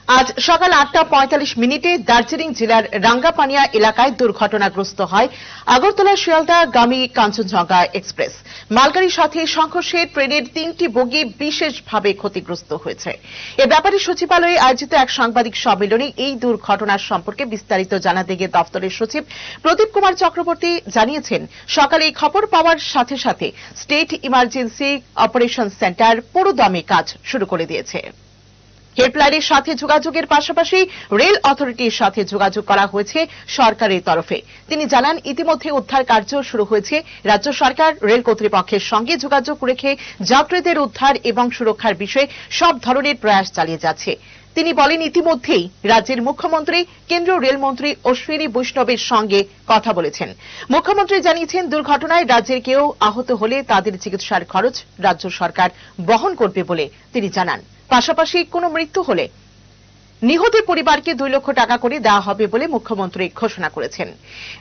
আজ সকাল 8:45 দার্জিলিং জেলার রাঙ্গাপানিয়া এলাকায় দুর্ঘটনাগ্রস্ত হয় আগরতলা শিয়ালদাগামী কাঞ্চনজঙ্ঘা এক্সপ্রেস। মালগাড়ির সাথে সংঘর্ষে ট্রেনের 3টি বগি বিশেষভাবে ক্ষতিগ্রস্ত হয়েছে। এ ব্যাপারে সচিবালয়ে আয়োজিত এক সাংবাদিক সম্মেলনে এই দুর্ঘটনার সম্পর্কে বিস্তারিত জানাতে গিয়ে দপ্তরের সচিব প্রদীপ কুমার চক্রবর্তী জানিয়েছেন, সকালে এই খবর পাওয়ার সাথে সাথে স্টেট ইমার্জেন্সি অপারেশন সেন্টার পুরোদমে কাজ শুরু করে দিয়েছে। হেল্পলাইনের সাথে যোগাযোগের পাশাপাশি রেল অথরিটির সাথে যোগাযোগ করা হয়েছে সরকারের তরফে। তিনি জানান, ইতিমধ্যে উদ্ধার কার্য শুরু হয়েছে। রাজ্য সরকার রেল কর্তৃপক্ষের সঙ্গে যোগাযোগ রেখে যাত্রীদের উদ্ধার এবং সুরক্ষার বিষয়ে সব ধরনের প্রয়াস চালিয়ে যাচ্ছে। তিনি বলেন, ইতিমধ্যেই রাজ্যের মুখ্যমন্ত্রী কেন্দ্রীয় রেলমন্ত্রী অশ্বিনী বৈষ্ণবের সঙ্গে কথা বলেছেন। মুখ্যমন্ত্রী জানিয়েছেন, দুর্ঘটনায় রাজ্যের কেউ আহত হলে তাদের চিকিৎসার খরচ রাজ্য সরকার বহন করবে বলে তিনি জানান। পাশাপাশি কোনো মৃত্যু হলে নিহতের পরিবারকে 2 লক্ষ টাকা করে দেওয়া হবে বলে মুখ্যমন্ত্রী ঘোষণা করেছেন।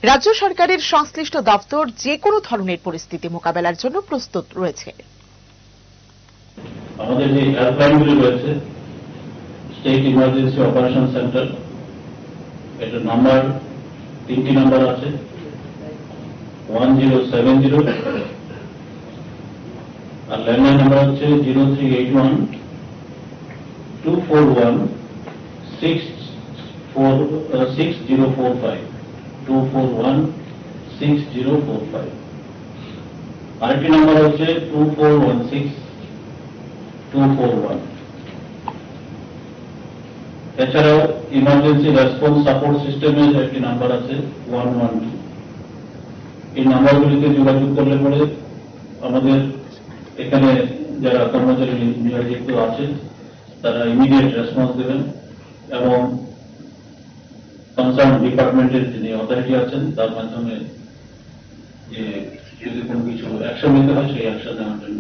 রাজ্য সরকারের সংশ্লিষ্ট দপ্তর যে কোনো ধরনের পরিস্থিতি মোকাবেলার জন্য প্রস্তুত রয়েছে। আমাদের যে হেল্পলাইনগুলি রয়েছে, স্টেট ইমার্জেন্সি অপারেশন সেন্টার, এটার নাম্বার 3টি নাম্বার আছে, 1070, আর ল্যান্ডলাইন নাম্বার হচ্ছে 0381 241 6045, 241 6045। আরেকটি নাম্বার হচ্ছে 2416 241। এছাড়াও ইমার্জেন্সি রেসপন্স সাপোর্ট সিস্টেমের একটি নাম্বার আছে 112। এই নাম্বারগুলিতে যোগাযোগ করলে পরে আমাদের এখানে যারা কর্মচারী নিয়োজিত আছেন তারা ইমিডিয়েট রেসপন্স দেবেন এবং কনসার্ন ডিপার্টমেন্টের যিনি অথরিটি আছেন তার মাধ্যমে যদি কোনো কিছু অ্যাকশন নিতে হয় সেই অ্যাকশন নেওয়ার জন্য